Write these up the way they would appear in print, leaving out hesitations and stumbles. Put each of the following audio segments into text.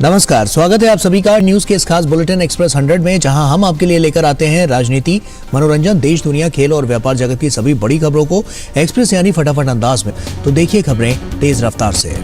नमस्कार, स्वागत है आप सभी का न्यूज के इस खास बुलेटिन एक्सप्रेस 100 में, जहां हम आपके लिए लेकर आते हैं राजनीति, मनोरंजन, देश दुनिया, खेल और व्यापार जगत की सभी बड़ी खबरों को एक्सप्रेस यानी फटाफट अंदाज में। तो देखिए खबरें तेज रफ्तार से।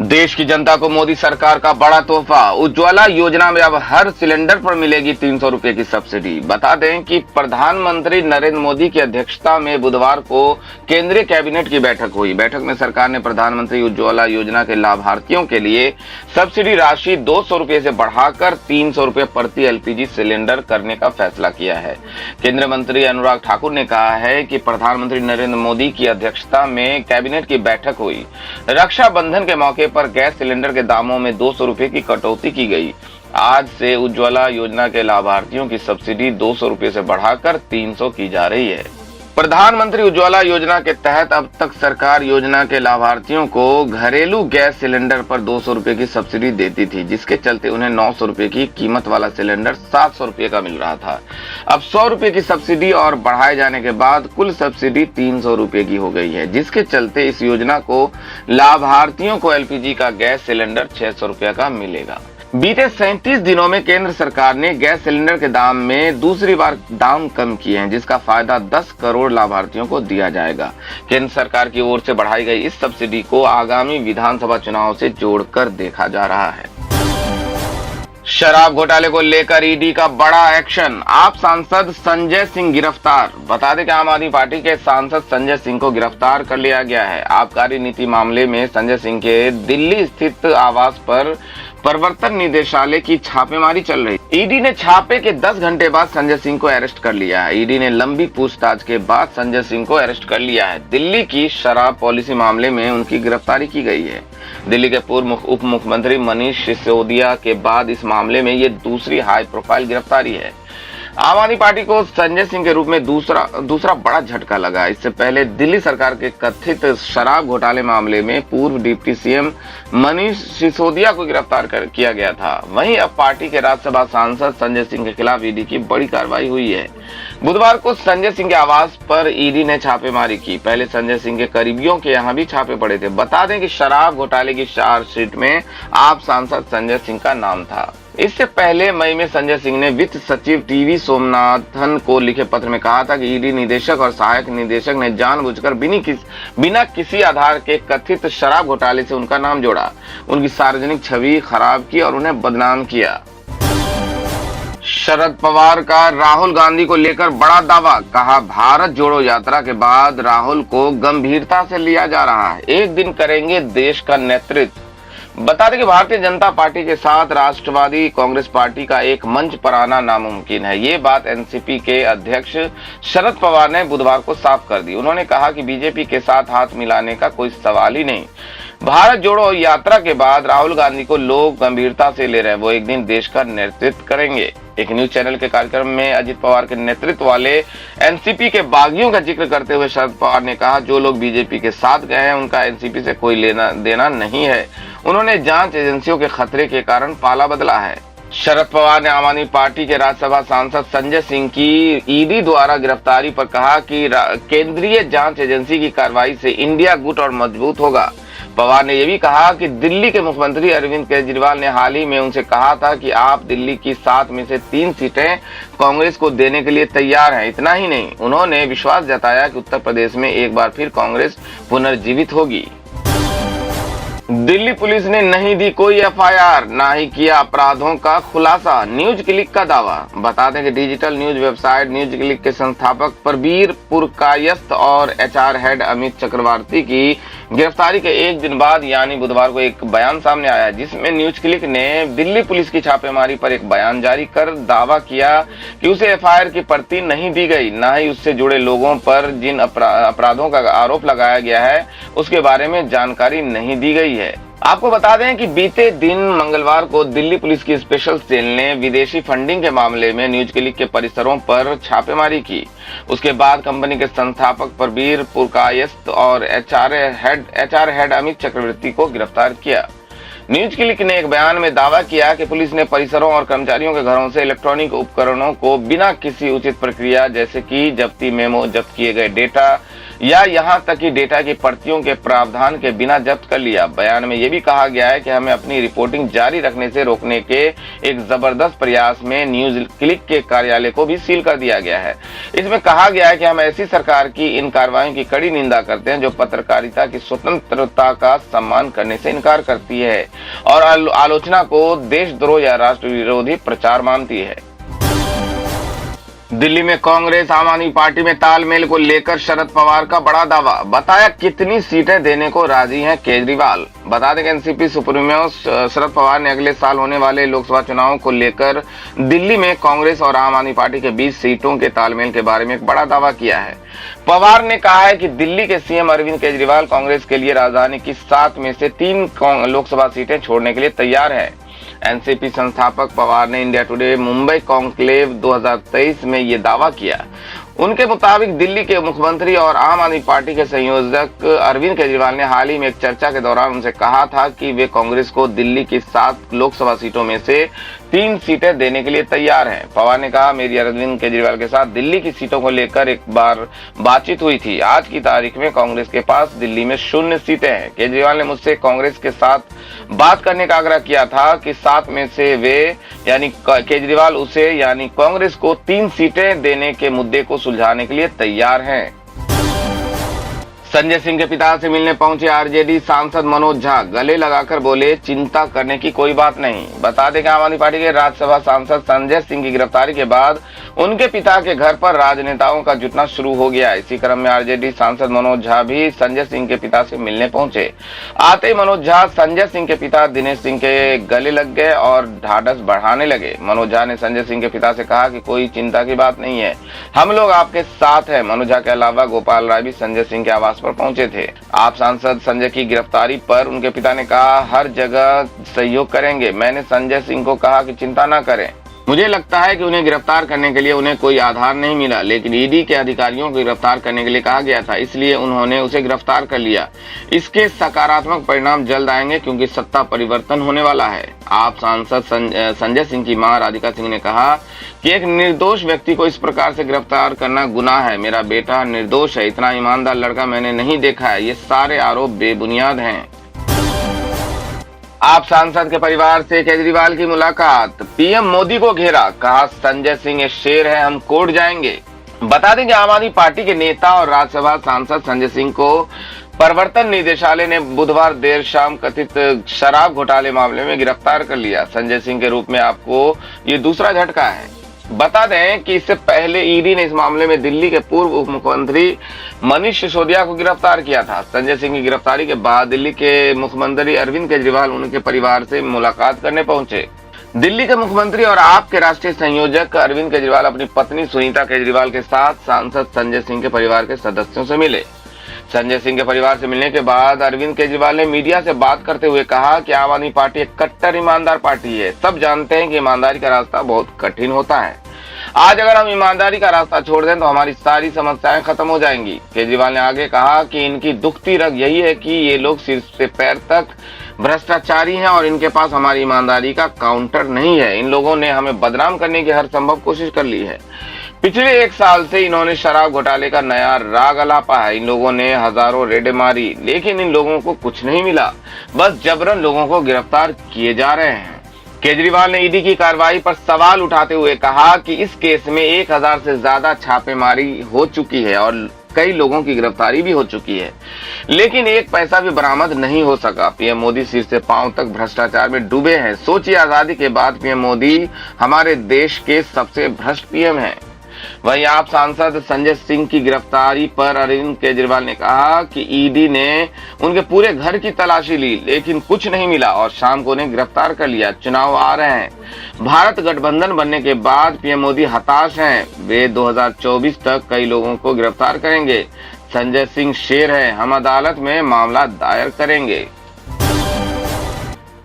देश की जनता को मोदी सरकार का बड़ा तोहफा। उज्ज्वला योजना में अब हर सिलेंडर पर मिलेगी 300 रुपए की सब्सिडी। बता दें कि प्रधानमंत्री नरेंद्र मोदी की अध्यक्षता में बुधवार को केंद्रीय कैबिनेट की बैठक हुई। बैठक में सरकार ने प्रधानमंत्री उज्ज्वला योजना के लाभार्थियों के लिए सब्सिडी राशि 200 रुपए से बढ़ाकर 300 रुपए प्रति एलपीजी सिलेंडर करने का फैसला किया है। केंद्रीय मंत्री अनुराग ठाकुर ने कहा है कि प्रधानमंत्री नरेंद्र मोदी की अध्यक्षता में कैबिनेट की बैठक हुई। रक्षाबंधन के मौके पर गैस सिलेंडर के दामों में 200 रुपए की कटौती की गई। आज से उज्ज्वला योजना के लाभार्थियों की सब्सिडी 200 रुपए से बढ़ाकर 300 की जा रही है। प्रधानमंत्री उज्ज्वला योजना के तहत अब तक सरकार योजना के लाभार्थियों को घरेलू गैस सिलेंडर पर 200 रुपए की सब्सिडी देती थी, जिसके चलते उन्हें 900 रुपए की कीमत वाला सिलेंडर 700 रुपए का मिल रहा था। अब 100 रुपए की सब्सिडी और बढ़ाए जाने के बाद कुल सब्सिडी 300 रुपए की हो गई है, जिसके चलते इस योजना को लाभार्थियों को एलपीजी का गैस सिलेंडर 600 रुपए का मिलेगा। बीते 37 दिनों में केंद्र सरकार ने गैस सिलेंडर के दाम में दूसरी बार दाम कम किए हैं, जिसका फायदा 10 करोड़ लाभार्थियों को दिया जाएगा। केंद्र सरकार की ओर से बढ़ाई गई इस सब्सिडी को आगामी विधानसभा चुनाव से जोड़कर देखा जा रहा है। शराब घोटाले को लेकर ईडी का बड़ा एक्शन। आप सांसद संजय सिंह गिरफ्तार। बता दें कि आम आदमी पार्टी के सांसद संजय सिंह को गिरफ्तार कर लिया गया है। आबकारी नीति मामले में संजय सिंह के दिल्ली स्थित आवास पर प्रवर्तन निदेशालय की छापेमारी चल रही। ईडी ने छापे के 10 घंटे बाद संजय सिंह को अरेस्ट कर लिया है। ईडी ने लंबी पूछताछ के बाद संजय सिंह को अरेस्ट कर लिया है। दिल्ली की शराब पॉलिसी मामले में उनकी गिरफ्तारी की गई है। दिल्ली के पूर्व उप मुख्यमंत्री मनीष सिसोदिया के बाद इस मामले में ये दूसरी हाई प्रोफाइल गिरफ्तारी है। आम आदमी पार्टी को संजय सिंह के रूप में दूसरा बड़ा झटका लगा। इससे पहले दिल्ली सरकार के कथित शराब घोटाले मामले में पूर्व डिप्टी सीएम मनीष सिसोदिया को गिरफ्तार किया गया था। वहीं अब पार्टी के राज्यसभा सांसद संजय सिंह के खिलाफ ईडी की बड़ी कार्रवाई हुई है। बुधवार को संजय सिंह के आवास पर ईडी ने छापेमारी की। पहले संजय सिंह के करीबियों के यहाँ भी छापे पड़े थे। बता दें कि शराब घोटाले की चार्जशीट में आप सांसद संजय सिंह का नाम था। इससे पहले मई में संजय सिंह ने वित्त सचिव टीवी सोमनाथन को लिखे पत्र में कहा था कि ईडी निदेशक और सहायक निदेशक ने जानबूझकर बिना किसी आधार के कथित शराब घोटाले से उनका नाम जोड़ा, उनकी सार्वजनिक छवि खराब की और उन्हें बदनाम किया। शरद पवार का राहुल गांधी को लेकर बड़ा दावा। कहा, भारत जोड़ो यात्रा के बाद राहुल को गंभीरता से लिया जा रहा है। एक दिन करेंगे देश का नेतृत्व। बता दें कि भारतीय जनता पार्टी के साथ राष्ट्रवादी कांग्रेस पार्टी का एक मंच पर आना नामुमकिन है। ये बात एनसीपी के अध्यक्ष शरद पवार ने बुधवार को साफ कर दी। उन्होंने कहा कि बीजेपी के साथ हाथ मिलाने का कोई सवाल ही नहीं। भारत जोड़ो यात्रा के बाद राहुल गांधी को लोग गंभीरता से ले रहे हैं। वो एक दिन देश का नेतृत्व करेंगे। एक न्यूज चैनल के कार्यक्रम में अजित पवार के नेतृत्व वाले एनसीपी के बागियों का जिक्र करते हुए शरद पवार ने कहा, जो लोग बीजेपी के साथ गए हैं उनका एनसीपी से कोई लेना देना नहीं है। उन्होंने जांच एजेंसियों के खतरे के कारण पाला बदला है। शरद पवार ने आम आदमी पार्टी के राज्यसभा सांसद संजय सिंह की ईडी द्वारा गिरफ्तारी पर कहा कि केंद्रीय जांच एजेंसी की कार्रवाई से इंडिया गुट और मजबूत होगा। पवार ने यह भी कहा कि दिल्ली के मुख्यमंत्री अरविंद केजरीवाल ने हाल ही में उनसे कहा था कि आप दिल्ली की 7 में से 3 सीटें कांग्रेस को देने के लिए तैयार हैं। इतना ही नहीं, उन्होंने विश्वास जताया कि उत्तर प्रदेश में एक बार फिर कांग्रेस पुनर्जीवित होगी। दिल्ली पुलिस ने नहीं दी कोई एफआईआर, ना ही किया अपराधों का खुलासा। न्यूज क्लिक का दावा। बता दें कि digital news website news click के संस्थापक प्रबीर पुरकायस्थ और एचआर हेड अमित चक्रवर्ती की गिरफ्तारी के एक दिन बाद यानी बुधवार को एक बयान सामने आया, जिसमें न्यूज क्लिक ने दिल्ली पुलिस की छापेमारी पर एक बयान जारी कर दावा किया कि उसे एफआईआर की प्रति नहीं दी गई, ना ही उससे जुड़े लोगों पर जिन अपराधों का आरोप लगाया गया है उसके बारे में जानकारी नहीं दी गई है। आपको बता दें कि बीते दिन मंगलवार को दिल्ली पुलिस की स्पेशल सेल ने विदेशी फंडिंग के मामले में न्यूज क्लिक के परिसरों पर छापेमारी की। उसके बाद कंपनी के संस्थापक प्रबीर पुरकायस्थ और एचआर हेड अमित चक्रवर्ती को गिरफ्तार किया। न्यूज क्लिक ने एक बयान में दावा किया कि पुलिस ने परिसरों और कर्मचारियों के घरों से इलेक्ट्रॉनिक उपकरणों को बिना किसी उचित प्रक्रिया जैसे कि जब्ती मेमो, जब्त किए गए डेटा, या यहां तक कि डेटा की प्रतियों के प्रावधान के बिना जब्त कर लिया। बयान में यह भी कहा गया है कि हमें अपनी रिपोर्टिंग जारी रखने से रोकने के एक जबरदस्त प्रयास में न्यूज क्लिक के कार्यालय को भी सील कर दिया गया है। इसमें कहा गया है कि हम ऐसी सरकार की इन कार्रवाइयों की कड़ी निंदा करते हैं जो पत्रकारिता की स्वतंत्रता का सम्मान करने से इनकार करती है और आलोचना को देशद्रोह या राष्ट्र विरोधी प्रचार मानती है। दिल्ली में कांग्रेस आम आदमी पार्टी में तालमेल को लेकर शरद पवार का बड़ा दावा। बताया कितनी सीटें देने को राजी हैं केजरीवाल। बता दें कि एनसीपी सुप्रीमो शरद पवार ने अगले साल होने वाले लोकसभा चुनावों को लेकर दिल्ली में कांग्रेस और आम आदमी पार्टी के बीच सीटों के तालमेल के बारे में एक बड़ा दावा किया है। पवार ने कहा है कि दिल्ली के सीएम अरविंद केजरीवाल कांग्रेस के लिए राजधानी की 7 में से 3 लोकसभा सीटें छोड़ने के लिए तैयार है। एनसीपी संस्थापक पवार ने इंडिया टुडे मुंबई कॉन्क्लेव 2023 में ये दावा किया। उनके मुताबिक दिल्ली के मुख्यमंत्री और आम आदमी पार्टी के संयोजक अरविंद केजरीवाल ने हाल ही में एक चर्चा के दौरान उनसे कहा था कि वे कांग्रेस को दिल्ली की 7 लोकसभा सीटों में से 3 सीटें देने के लिए तैयार हैं। पवार ने कहा, मेरी अरविंद केजरीवाल के साथ दिल्ली की सीटों को लेकर एक बार बातचीत हुई थी। आज की तारीख में कांग्रेस के पास दिल्ली में 0 सीटें हैं। केजरीवाल ने मुझसे कांग्रेस के साथ बात करने का आग्रह किया था कि 7 में से वे यानी केजरीवाल उसे यानी कांग्रेस को 3 सीटें देने के मुद्दे को सुलझाने के लिए तैयार हैं। संजय सिंह के पिता से मिलने पहुंचे आरजेडी सांसद मनोज झा गले लगाकर बोले, चिंता करने की कोई बात नहीं। बता दें कि आम आदमी पार्टी के राज्यसभा सांसद संजय सिंह की गिरफ्तारी के बाद उनके पिता के घर पर राजनेताओं का जुटना शुरू हो गया। इसी क्रम में आरजेडी सांसद मनोज झा भी संजय सिंह के पिता से मिलने पहुंचे। आते ही मनोज झा संजय सिंह के पिता दिनेश सिंह के गले लग गए और ढाढ़स बढ़ाने लगे। मनोज झा ने संजय सिंह के पिता से कहा कि कोई चिंता की बात नहीं है, हम लोग आपके साथ हैं। मनोज झा के अलावा गोपाल राय भी संजय सिंह के आवास पर पहुंचे थे। आप सांसद संजय की गिरफ्तारी पर उनके पिता ने कहा, हर जगह सहयोग करेंगे। मैंने संजय सिंह को कहा कि चिंता न करें। मुझे लगता है कि उन्हें गिरफ्तार करने के लिए उन्हें कोई आधार नहीं मिला, लेकिन ईडी के अधिकारियों को गिरफ्तार करने के लिए कहा गया था, इसलिए उन्होंने उसे गिरफ्तार कर लिया। इसके सकारात्मक परिणाम जल्द आएंगे क्योंकि सत्ता परिवर्तन होने वाला है। आप सांसद संजय सिंह की मां राधिका सिंह ने कहा कि एक निर्दोष व्यक्ति को इस प्रकार से गिरफ्तार करना गुनाह है। मेरा बेटा निर्दोष है, इतना ईमानदार लड़का मैंने नहीं देखा है। ये सारे आरोप बेबुनियाद हैं। आप सांसद के परिवार से केजरीवाल की मुलाकात। पीएम मोदी को घेरा, कहा संजय सिंह ये शेर है, हम कोर्ट जाएंगे। बता दें कि आम आदमी पार्टी के नेता और राज्यसभा सांसद संजय सिंह को प्रवर्तन निदेशालय ने बुधवार देर शाम कथित शराब घोटाले मामले में गिरफ्तार कर लिया। संजय सिंह के रूप में आपको ये दूसरा झटका है। बता दें कि इससे पहले ईडी ने इस मामले में दिल्ली के पूर्व उप मुख्यमंत्री मनीष सिसोदिया को गिरफ्तार किया था। संजय सिंह की गिरफ्तारी के बाद दिल्ली के मुख्यमंत्री अरविंद केजरीवाल उनके परिवार से मुलाकात करने पहुंचे। दिल्ली के मुख्यमंत्री और आप के राष्ट्रीय संयोजक अरविंद केजरीवाल अपनी पत्नी सुनीता केजरीवाल के साथ सांसद संजय सिंह के परिवार के सदस्यों से मिले। संजय सिंह के परिवार से मिलने के बाद अरविंद केजरीवाल ने मीडिया से बात करते हुए कहा कि आम आदमी पार्टी एक कट्टर ईमानदार पार्टी है। सब जानते हैं कि ईमानदारी का रास्ता बहुत कठिन होता है। आज अगर हम ईमानदारी का रास्ता छोड़ दें तो हमारी सारी समस्याएं खत्म हो जाएंगी। केजरीवाल ने आगे कहा कि इनकी दुखती रग यही है कि ये लोग सिर से पैर तक भ्रष्टाचारी हैं और इनके पास हमारी ईमानदारी का काउंटर नहीं है। इन लोगों ने हमें बदनाम करने की हर संभव कोशिश कर ली है। पिछले 1 साल से इन्होंने शराब घोटाले का नया राग अलापा है। इन लोगों ने हजारों रेडें मारी, लेकिन इन लोगों को कुछ नहीं मिला। बस जबरन लोगों को गिरफ्तार किए जा रहे हैं। केजरीवाल ने ईडी की कार्रवाई पर सवाल उठाते हुए कहा कि इस केस में 1000 से ज्यादा छापेमारी हो चुकी है और कई लोगों की गिरफ्तारी भी हो चुकी है, लेकिन 1 पैसा भी बरामद नहीं हो सका। पीएम मोदी सिर से पांव तक भ्रष्टाचार में डूबे हैं। सोचिए, आजादी के बाद पीएम मोदी हमारे देश के सबसे भ्रष्ट पीएम हैं। वहीं आप सांसद संजय सिंह की गिरफ्तारी पर अरविंद केजरीवाल ने कहा कि ईडी ने उनके पूरे घर की तलाशी ली, लेकिन कुछ नहीं मिला और शाम को उन्हें गिरफ्तार कर लिया। चुनाव आ रहे हैं। भारत गठबंधन बनने के बाद पीएम मोदी हताश हैं। वे 2024 तक कई लोगों को गिरफ्तार करेंगे। संजय सिंह शेर है, हम अदालत में मामला दायर करेंगे।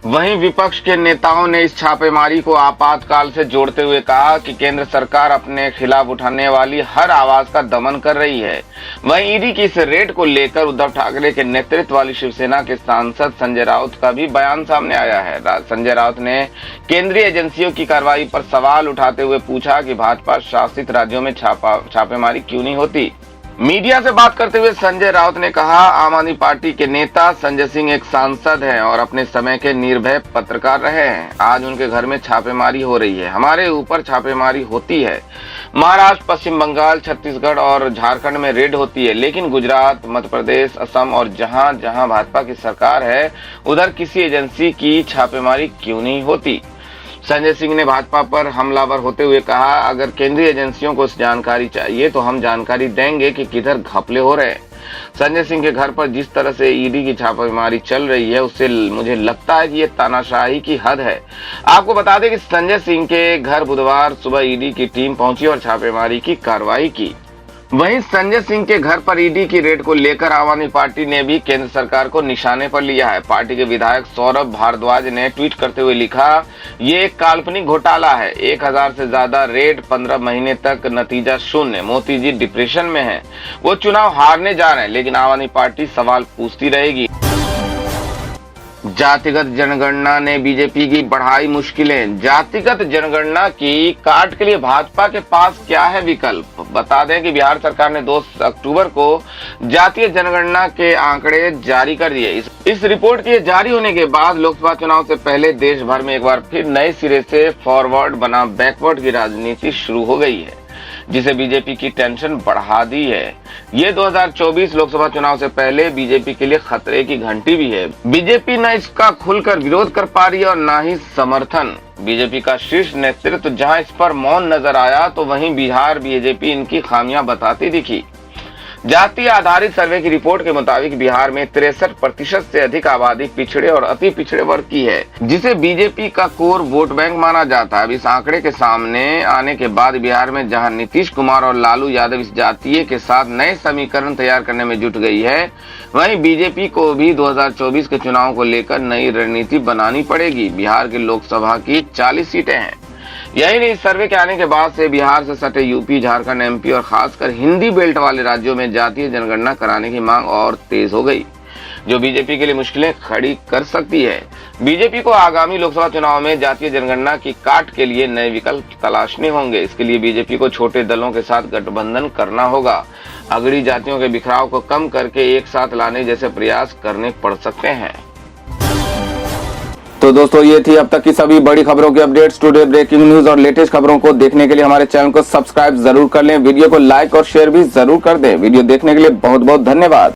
वहीं विपक्ष के नेताओं ने इस छापेमारी को आपातकाल से जोड़ते हुए कहा कि केंद्र सरकार अपने खिलाफ उठाने वाली हर आवाज का दमन कर रही है। वहीं ईडी की इस रेड को लेकर उद्धव ठाकरे के नेतृत्व वाली शिवसेना के सांसद संजय राउत का भी बयान सामने आया है। संजय राउत ने केंद्रीय एजेंसियों की कार्रवाई पर सवाल उठाते हुए पूछा कि भाजपा शासित राज्यों में छापेमारी क्यों नहीं होती। मीडिया से बात करते हुए संजय राउत ने कहा, आम आदमी पार्टी के नेता संजय सिंह एक सांसद हैं और अपने समय के निर्भय पत्रकार रहे हैं। आज उनके घर में छापेमारी हो रही है, हमारे ऊपर छापेमारी होती है। महाराष्ट्र, पश्चिम बंगाल, छत्तीसगढ़ और झारखंड में रेड होती है, लेकिन गुजरात, मध्य प्रदेश, असम और जहां जहां भाजपा की सरकार है उधर किसी एजेंसी की छापेमारी क्यों नहीं होती। संजय सिंह ने भाजपा पर हमलावर होते हुए कहा, अगर केंद्रीय एजेंसियों को जानकारी चाहिए तो हम जानकारी देंगे कि किधर घपले हो रहे हैं। संजय सिंह के घर पर जिस तरह से ईडी की छापेमारी चल रही है उससे मुझे लगता है कि ये तानाशाही की हद है। आपको बता दें कि संजय सिंह के घर बुधवार सुबह ईडी की टीम पहुंची और छापेमारी की कार्रवाई की। वहीं संजय सिंह के घर पर ईडी की रेड को लेकर आम आदमी पार्टी ने भी केंद्र सरकार को निशाने पर लिया है। पार्टी के विधायक सौरभ भारद्वाज ने ट्वीट करते हुए लिखा, ये एक काल्पनिक घोटाला है। 1000 से ज्यादा रेड, 15 महीने तक नतीजा शून्य। मोदी जी डिप्रेशन में हैं। वो चुनाव हारने जा रहे हैं, लेकिन आम आदमी पार्टी सवाल पूछती रहेगी। जातिगत जनगणना ने बीजेपी की बढ़ाई मुश्किलें। जातिगत जनगणना की काट के लिए भाजपा के पास क्या है विकल्प? बता दें कि बिहार सरकार ने 2 अक्टूबर को जातीय जनगणना के आंकड़े जारी कर दिए। इस रिपोर्ट के जारी होने के बाद लोकसभा चुनाव से पहले देश भर में एक बार फिर नए सिरे से फॉरवर्ड बना बैकवर्ड की राजनीति शुरू हो गई है, जिसे बीजेपी की टेंशन बढ़ा दी है। ये 2024 लोकसभा चुनाव से पहले बीजेपी के लिए खतरे की घंटी भी है। बीजेपी न इसका खुलकर विरोध कर पा रही है और न ही समर्थन। बीजेपी का शीर्ष नेतृत्व जहां इस पर मौन नजर आया तो वहीं बिहार बीजेपी इनकी खामियां बताती दिखी। जातीय आधारित सर्वे की रिपोर्ट के मुताबिक बिहार में 63% से अधिक आबादी पिछड़े और अति पिछड़े वर्ग की है, जिसे बीजेपी का कोर वोट बैंक माना जाता है। अब इस आंकड़े के सामने आने के बाद बिहार में जहां नीतीश कुमार और लालू यादव इस जातीय के साथ नए समीकरण तैयार करने में जुट गई है, वहीं बीजेपी को भी 2024 के चुनाव को लेकर नई रणनीति बनानी पड़ेगी। बिहार की लोकसभा की 40 सीटें हैं। यही नहीं, सर्वे के आने के बाद से बिहार से सटे यूपी, झारखंड, एमपी और खासकर हिंदी बेल्ट वाले राज्यों में जातीय जनगणना कराने की मांग और तेज हो गई, जो बीजेपी के लिए मुश्किलें खड़ी कर सकती है। बीजेपी को आगामी लोकसभा चुनाव में जातीय जनगणना की काट के लिए नए विकल्प तलाशने होंगे। इसके लिए बीजेपी को छोटे दलों के साथ गठबंधन करना होगा। अगड़ी जातियों के बिखराव को कम करके एक साथ लाने जैसे प्रयास करने पड़ सकते हैं। तो दोस्तों, ये थी अब तक की सभी बड़ी खबरों की अपडेट्स। टुडे ब्रेकिंग न्यूज और लेटेस्ट खबरों को देखने के लिए हमारे चैनल को सब्सक्राइब जरूर कर लें। वीडियो को लाइक और शेयर भी जरूर कर दें। वीडियो देखने के लिए बहुत बहुत धन्यवाद।